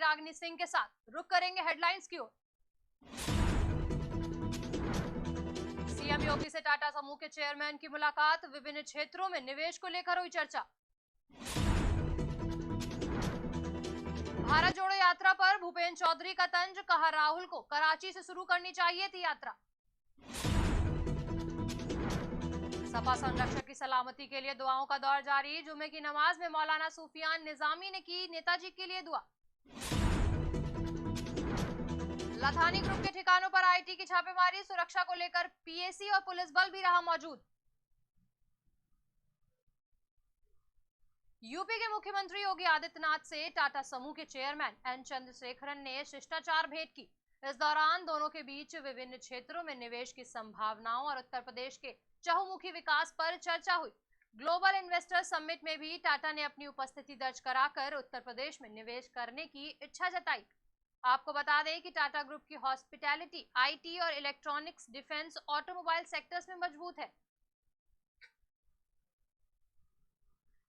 रागनी सिंह के साथ। रुक करेंगे हेडलाइंस की ओर। सीएम योगी से टाटा समूह के चेयरमैन की मुलाकात, विभिन्न क्षेत्रों में निवेश को लेकर हुई चर्चा। भारत जोड़ो यात्रा पर भूपेंद्र चौधरी का तंज, कहा राहुल को कराची से शुरू करनी चाहिए थी यात्रा। सपा संरक्षक की सलामती के लिए दुआओं का दौर जारी, जुमे की नमाज में मौलाना सूफियान निजामी ने की नेताजी के लिए दुआ। लथानी ग्रुप के ठिकानों पर आईटी की छापेमारी, सुरक्षा को लेकर पीएसी और पुलिस बल भी रहा मौजूद। यूपी के मुख्यमंत्री योगी आदित्यनाथ से टाटा समूह के चेयरमैन एन चंद्रशेखरन ने शिष्टाचार भेंट की। इस दौरान दोनों के बीच विभिन्न क्षेत्रों में निवेश की संभावनाओं और उत्तर प्रदेश के चहुमुखी विकास पर चर्चा हुई। ग्लोबल इन्वेस्टर समिट में भी टाटा ने अपनी उपस्थिति दर्ज कराकर उत्तर प्रदेश में निवेश करने की इच्छा जताई। आपको बता दें कि टाटा ग्रुप की हॉस्पिटैलिटी, आईटी और इलेक्ट्रॉनिक्स, डिफेंस, ऑटोमोबाइल सेक्टर्स में मजबूत है।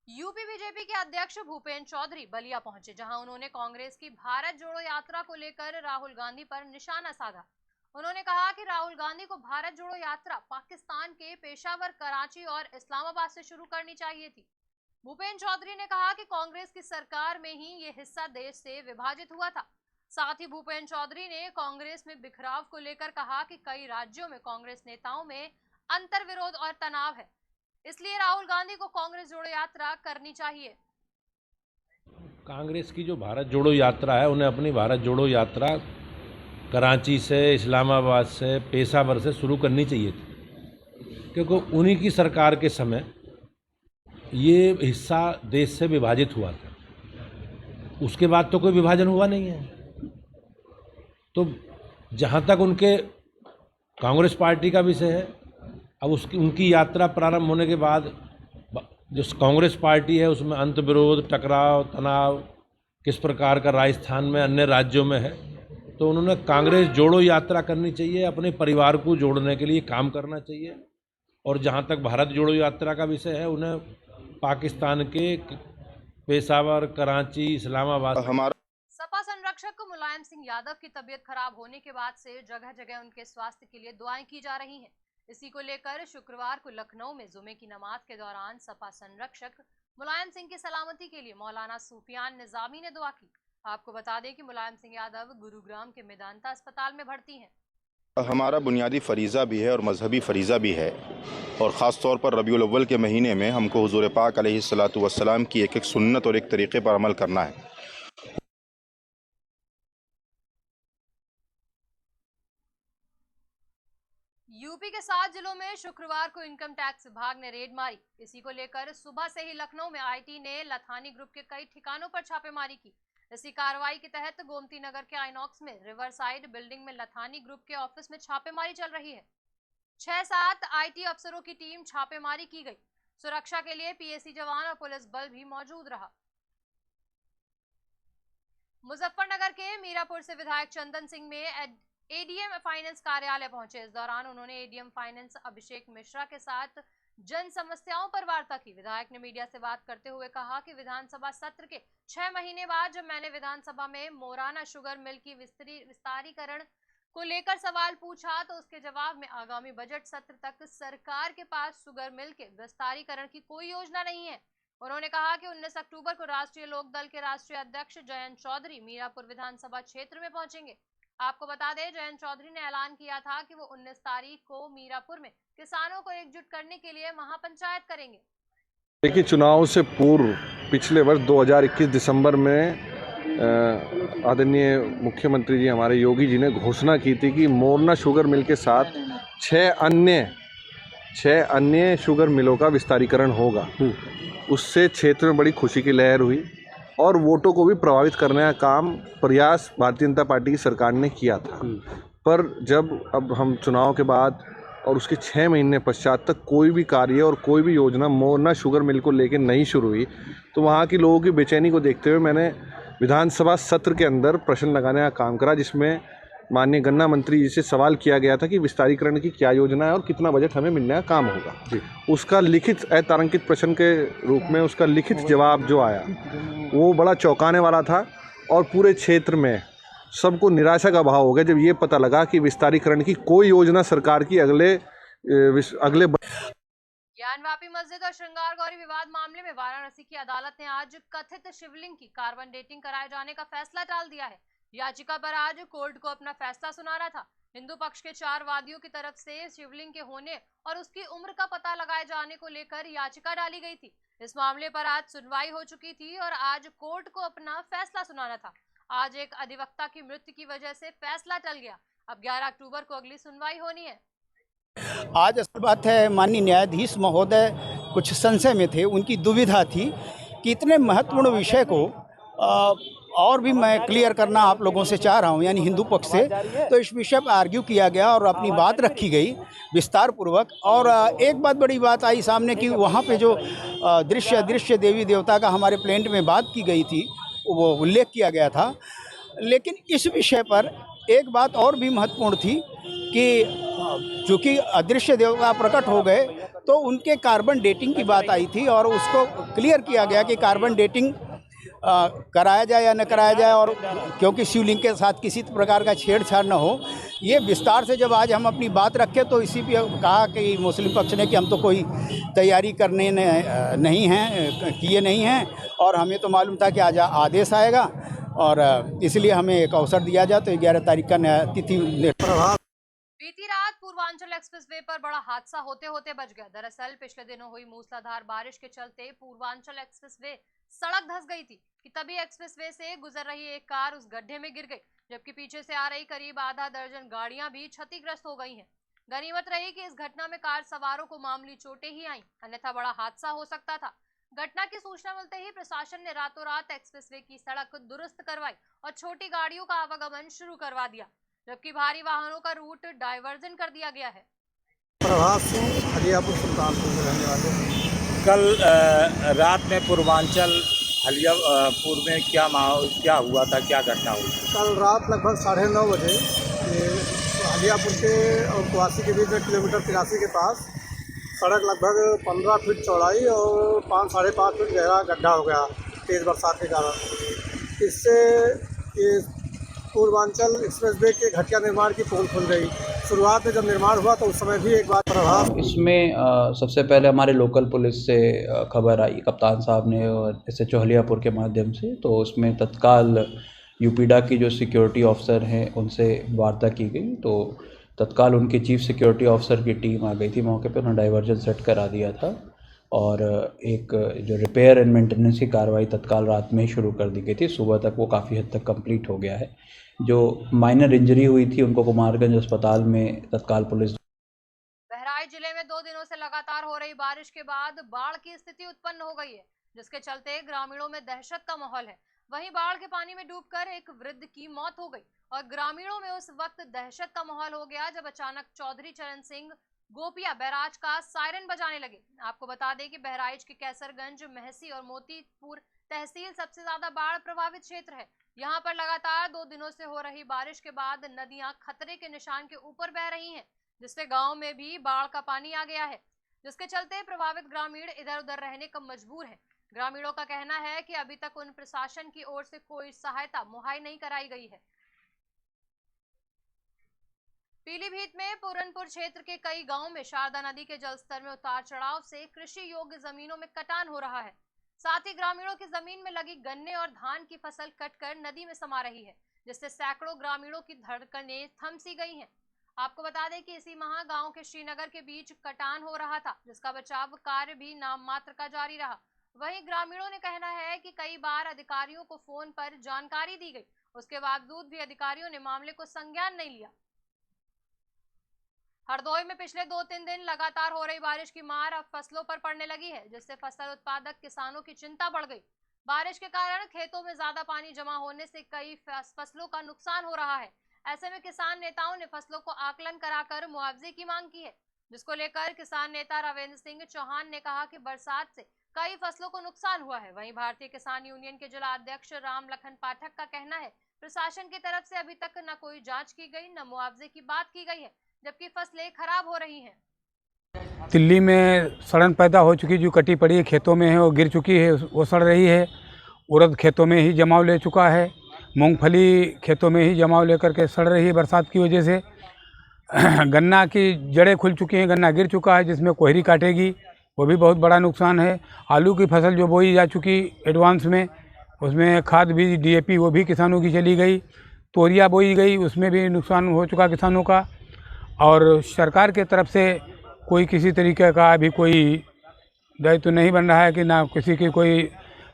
यूपी बीजेपी के अध्यक्ष भूपेंद्र चौधरी बलिया पहुंचे, जहां उन्होंने कांग्रेस की भारत जोड़ो यात्रा को लेकर राहुल गांधी पर निशाना साधा। उन्होंने कहा कि राहुल गांधी को भारत जोड़ो यात्रा पाकिस्तान के पेशावर, कराची और इस्लामाबाद से शुरू करनी चाहिए थी। भूपेंद्र चौधरी ने कहा कि कांग्रेस की सरकार में ही ये हिस्सा देश से विभाजित हुआ था। साथ ही भूपेंद्र चौधरी ने कांग्रेस में बिखराव को लेकर कहा कि कई राज्यों में कांग्रेस नेताओं में अंतर्विरोध और तनाव है, इसलिए राहुल गांधी को कांग्रेस जोड़ो यात्रा करनी चाहिए। कांग्रेस की जो भारत जोड़ो यात्रा है, उन्हें अपनी भारत जोड़ो यात्रा कराची से, इस्लामाबाद से, पेशावर से शुरू करनी चाहिए थी, क्योंकि उन्हीं की सरकार के समय ये हिस्सा देश से विभाजित हुआ था। उसके बाद तो कोई विभाजन हुआ नहीं है। तो जहाँ तक उनके कांग्रेस पार्टी का विषय है, अब उनकी यात्रा प्रारंभ होने के बाद जो कांग्रेस पार्टी है उसमें अंतर्विरोध, टकराव, तनाव किस प्रकार का राजस्थान में, अन्य राज्यों में है, तो उन्होंने कांग्रेस जोड़ो यात्रा करनी चाहिए, अपने परिवार को जोड़ने के लिए काम करना चाहिए। और जहां तक भारत जोड़ो यात्रा का विषय है, उन्हें पाकिस्तान के पेशावर, कराची, इस्लामाबाद। सपा संरक्षक मुलायम सिंह यादव की तबीयत खराब होने के बाद से जगह जगह उनके स्वास्थ्य के लिए दुआएं की जा रही हैं। इसी को लेकर शुक्रवार को लखनऊ में जुमे की नमाज के दौरान सपा संरक्षक मुलायम सिंह की सलामती के लिए मौलाना सूफियान निजामी ने दुआ की। आपको बता दें कि मुलायम सिंह यादव गुरुग्राम के मेदांता अस्पताल में भर्ती हैं। हमारा बुनियादी फरीज़ा भी है और मजहबी फरीज़ा भी है, और ख़ास तौर पर रबीउल अव्वल के महीने में हमको हुज़ूर पाक अलैहिस्सलातु वस्सलाम की एक सुन्नत और एक तरीक़े पर अमल करना है। यूपी के 7 जिलों में शुक्रवार को इनकम टैक्स विभाग ने रेड मारी। इसी को लेकर सुबह से ही लखनऊ में आईटी ने लथानी ग्रुप के कई ठिकानों पर छापेमारी की। इसी कार्रवाई के तहत गोमती नगर के आइनॉक्स में रिवर साइड बिल्डिंग में लथानी ग्रुप के ऑफिस में छापेमारी चल रही है। 6-7 आईटी अफसरों की टीम छापेमारी की गई। सुरक्षा के लिए पीएसी जवान और पुलिस बल भी मौजूद रहा। मुजफ्फरनगर के मीरापुर से विधायक चंदन सिंह में एडीएम फाइनेंस कार्यालय पहुंचे। इस दौरान उन्होंने एडीएम फाइनेंस अभिषेक मिश्रा के साथ जन समस्याओं पर वार्ता की। विधायक ने मीडिया से बात करते हुए कहा कि विधानसभा सत्र के 6 महीने बाद जब मैंने विधानसभा में मोराना शुगर मिल की विस्तारीकरण को लेकर सवाल पूछा, तो उसके जवाब में आगामी बजट सत्र तक सरकार के पास शुगर मिल के विस्तारीकरण की कोई योजना नहीं है। उन्होंने कहा कि 19 अक्टूबर को राष्ट्रीय लोक दल के राष्ट्रीय अध्यक्ष जयंत चौधरी मीरापुर विधानसभा क्षेत्र में पहुंचेंगे। आपको बता दें, जयंत चौधरी ने ऐलान किया था कि वो 19 तारीख को मीरापुर में किसानों को एकजुट करने के लिए महापंचायत करेंगे। देखिए, चुनाव से पूर्व पिछले वर्ष 2021 दिसंबर में आदरणीय मुख्यमंत्री जी हमारे योगी जी ने घोषणा की थी कि मोरना शुगर मिल के साथ 6 अन्य शुगर मिलों का विस्तारीकरण होगा। उससे क्षेत्र में बड़ी खुशी की लहर हुई और वोटों को भी प्रभावित करने का प्रयास भारतीय जनता पार्टी की सरकार ने किया था। पर जब अब हम चुनाव के बाद और उसके 6 महीने पश्चात तक कोई भी कार्य और कोई भी योजना मोरना शुगर मिल को लेकर नहीं शुरू हुई, तो वहाँ की लोगों की बेचैनी को देखते हुए मैंने विधानसभा सत्र के अंदर प्रश्न लगाने का काम करा, जिसमें माननीय गन्ना मंत्री जी से सवाल किया गया था कि विस्तारीकरण की क्या योजना है और कितना बजट हमें मिलने का काम होगा। उसका लिखित अतारांकित प्रश्न के रूप में उसका लिखित जवाब जो आया वो बड़ा चौंकाने वाला था और पूरे क्षेत्र में सबको निराशा का भाव हो गया जब ये पता लगा कि विस्तारीकरण की कोई योजना सरकार की अगले ज्ञानवापी मस्जिद और श्रृंगार गौरी विवाद मामले में वाराणसी की अदालत ने आज कथित शिवलिंग की कार्बन डेटिंग कराए जाने का फैसला टाल दिया है। याचिका पर आज कोर्ट को अपना फैसला सुनाना था। हिंदू पक्ष के 4 वादियों की तरफ से शिवलिंग के होने और उसकी उम्र का पता लगाए जाने को लेकर याचिका डाली गई थी। इस मामले पर आज सुनवाई हो चुकी थी और आज कोर्ट को अपना फैसला सुनाना था। आज एक अधिवक्ता की मृत्यु की वजह से फैसला टल गया। अब 11 अक्टूबर को अगली सुनवाई होनी है। आज असल बात है, माननीय न्यायाधीश महोदय कुछ संशय में थे। उनकी दुविधा थी कि इतने महत्वपूर्ण विषय को और भी मैं क्लियर करना आप लोगों से चाह रहा हूं, यानी हिंदू पक्ष से। तो इस विषय पर आर्ग्यू किया गया और अपनी बात रखी गई विस्तार पूर्वक। और एक बात बड़ी बात आई सामने कि वहाँ पे जो दृश्य देवी देवता का हमारे प्लेंट में बात की गई थी, वो उल्लेख किया गया था। लेकिन इस विषय पर एक बात और भी महत्वपूर्ण थी कि चूँकि अदृश्य देवता प्रकट हो गए तो उनके कार्बन डेटिंग की बात आई थी और उसको क्लियर किया गया कि कार्बन डेटिंग कराया जाए या न कराया जाए, और क्योंकि शिवलिंग के साथ किसी प्रकार का छेड़छाड़ न हो। ये विस्तार से जब आज हम अपनी बात रखें तो इसी पे कहा कि मुस्लिम पक्ष ने कि हम तो कोई तैयारी करने नहीं हैं, किए नहीं हैं, और हमें तो मालूम था कि आज आदेश आएगा और इसलिए हमें एक अवसर दिया जाए। तो 11 तारीख का तिथि। बीती रात पूर्वांचल एक्सप्रेसवे पर बड़ा हादसा होते होते बच गया। दरअसल पिछले दिनों हुई मूसलाधार बारिश के चलते पूर्वांचल एक्सप्रेसवे सड़क धंस गई थी कि तभी एक्सप्रेसवे से गुजर रही एक कार उस गड्ढे में गिर गई, जबकि पीछे से आ रही करीब आधा दर्जन गाड़ियां भी क्षतिग्रस्त हो गई हैं। गनीमत रही कि इस घटना में कार सवारों को मामूली चोटें ही आईं, अन्यथा बड़ा हादसा हो सकता था। घटना की सूचना मिलते ही प्रशासन ने रातों रात एक्सप्रेसवे की सड़क दुरुस्त करवाई और छोटी गाड़ियों का आवागमन शुरू करवा दिया, जबकि भारी वाहनों का रूट डायवर्जन कर दिया गया है। प्रभास सिंह, हलियापुर सुल्तानपुर के रहने वाले। कल रात में पूर्वांचल हलियापुर में क्या हुआ था, क्या घटना हुई? कल रात लगभग 9:30 बजे हलियापुर के और कुआसी के बीच में किलोमीटर 83 के पास सड़क लगभग 15 फीट चौड़ाई और 5-5.5 फीट गहरा गड्ढा हो गया तेज़ बरसात के कारण। इससे ये पूर्वांचल एक्सप्रेसवे के घटिया निर्माण की पोल खुल गई। शुरुआत में जब निर्माण हुआ तो उस समय भी एक बार प्रभाव। इसमें सबसे पहले हमारे लोकल पुलिस से खबर आई, कप्तान साहब ने और SHO हलियापुर के माध्यम से। तो उसमें तत्काल यूपीडा की जो सिक्योरिटी ऑफिसर हैं उनसे वार्ता की गई। तो तत्काल उनके चीफ सिक्योरिटी ऑफिसर की टीम आ गई थी मौके पर, उन्होंने डाइवर्जन सेट करा दिया था और एक जो रिपेयर एंड मेंटेनेंस की कार्रवाई तत्काल रात में ही शुरू कर दी गई थी। सुबह तक वो काफ़ी हद तक कंप्लीट हो गया है। जो माइनर इंजरी हुई थी उनको कुमारगंज अस्पताल में तत्काल पुलिस। बहराइच जिले में 2 दिनों से लगातार हो रही बारिश के बाद बाढ़ की स्थिति उत्पन्न हो गई है, जिसके चलते ग्रामीणों में दहशत का माहौल है। वहीं बाढ़ के पानी में डूबकर एक वृद्ध की मौत हो गई और ग्रामीणों में उस वक्त दहशत का माहौल हो गया जब अचानक चौधरी चरण सिंह गोपिया बैराज का सायरन बजाने लगे। आपको बता दें कि बहराइच के कैसरगंज, महसी और मोतीपुर तहसील सबसे ज्यादा बाढ़ प्रभावित क्षेत्र है। यहाँ पर लगातार 2 दिनों से हो रही बारिश के बाद नदियां खतरे के निशान के ऊपर बह रही हैं, जिससे गांव में भी बाढ़ का पानी आ गया है, जिसके चलते प्रभावित ग्रामीण इधर उधर रहने का मजबूर है। ग्रामीणों का कहना है कि अभी तक उन प्रशासन की ओर से कोई सहायता मुहैया नहीं कराई गई है। पीलीभीत में पूरनपुर क्षेत्र के कई गांवों में शारदा नदी के जलस्तर में उतार चढ़ाव से कृषि योग्य जमीनों में कटान हो रहा है। साथ ही ग्रामीणों की जमीन में लगी गन्ने और धान की फसल कटकर नदी में समा रही है, जिससे सैकड़ों ग्रामीणों की धड़कनें थम सी गई हैं। आपको बता दें कि इसी माह गांव के श्रीनगर के बीच कटान हो रहा था, जिसका बचाव कार्य भी नाम मात्र का जारी रहा। वहीं ग्रामीणों ने कहना है कि कई बार अधिकारियों को फोन पर जानकारी दी गई, उसके बावजूद भी अधिकारियों ने मामले को संज्ञान नहीं लिया। हरदोई में पिछले 2-3 दिन लगातार हो रही बारिश की मार अब फसलों पर पड़ने लगी है, जिससे फसल उत्पादक किसानों की चिंता बढ़ गई। बारिश के कारण खेतों में ज्यादा पानी जमा होने से कई फसलों का नुकसान हो रहा है। ऐसे में किसान नेताओं ने फसलों को आकलन कराकर मुआवजे की मांग की है, जिसको लेकर किसान नेता रावेंद्र सिंह चौहान ने कहा कि बरसात से कई फसलों को नुकसान हुआ है। वहीं भारतीय किसान यूनियन के जिला अध्यक्ष राम लखन पाठक का कहना है प्रशासन की तरफ से अभी तक न कोई जांच की गई, न मुआवजे की बात की गई है, जबकि फसलें खराब हो रही हैं। दिल्ली में सड़न पैदा हो चुकी, जो कटी पड़ी खेतों में है और गिर चुकी है, वो सड़ रही है। उड़द खेतों में ही जमाव ले चुका है। मूंगफली खेतों में ही जमाव लेकर के सड़ रही है बरसात की वजह से। गन्ना की जड़ें खुल चुकी हैं, गन्ना गिर चुका है जिसमें कोहरी काटेगी, वो भी बहुत बड़ा नुकसान है। आलू की फसल जो बोई जा चुकी एडवांस में, उसमें खाद भी DAP वो भी किसानों की चली गई। तोरिया बोई गई, उसमें भी नुकसान हो चुका किसानों का। और सरकार के तरफ से कोई किसी तरीके का अभी कोई दायित्व तो नहीं बन रहा है कि ना किसी की कोई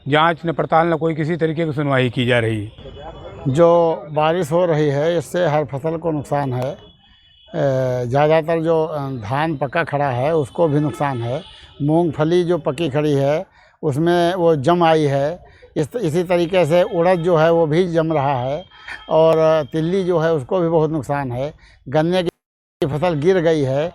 जांच न पड़ताल न कोई किसी तरीके की सुनवाई की जा रही है। जो बारिश हो रही है इससे हर फसल को नुकसान है। ज़्यादातर जो धान पका खड़ा है उसको भी नुकसान है। मूंगफली जो पकी खड़ी है उसमें वो जम आई है। इसी तरीके से उड़द जो है वो भी जम रहा है और तिल्ली जो है उसको भी बहुत नुकसान है। गन्ने की फसल गिर गई है।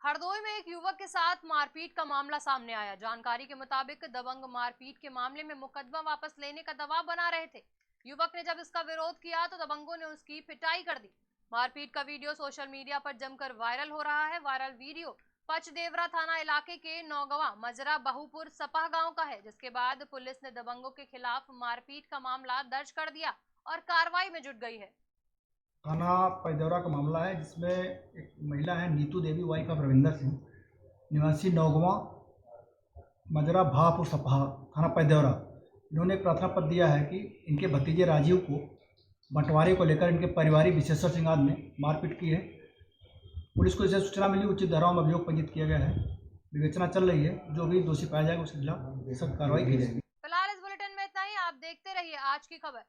हरदोई में एक युवक के साथ मारपीट का मामला सामने आया। जानकारी के मुताबिक दबंग मारपीट के मामले में मुकदमा वापस लेने का दबाव बना रहे थे। युवक ने जब इसका विरोध किया तो दबंगों ने उसकी पिटाई कर दी। मारपीट का वीडियो सोशल मीडिया पर जमकर वायरल हो रहा है। वायरल वीडियो पचदेवरा थाना इलाके के नौगवा मजरा बहुपुर सपा गांव का है, जिसके बाद पुलिस ने दबंगों के खिलाफ मारपीट का मामला दर्ज कर दिया और कार्रवाई में जुट गई है। थाना पचदेवरा का मामला है जिसमें एक महिला है नीतू देवी वाइफ ऑफ रविंदर सिंह, निवासी नौगवा मजरा भापुर सपहा, थाना पचदेवरा। इन्होंने एक प्रार्थना पत्र दिया है कि इनके भतीजे राजीव को बंटवारे को लेकर इनके परिवारी विशेश्वर सिंह आदि ने मारपीट की है। पुलिस को इसे सूचना मिली, उचित धाराओं में अभियोग पंजीत किया गया है। विवेचना चल रही है, जो भी दोषी पाया जाएगा उसके खिलाफ सख्त कार्रवाई की जाएगी। फिलहाल इस बुलेटिन में इतना ही। आप देखते रहिए आज की खबर।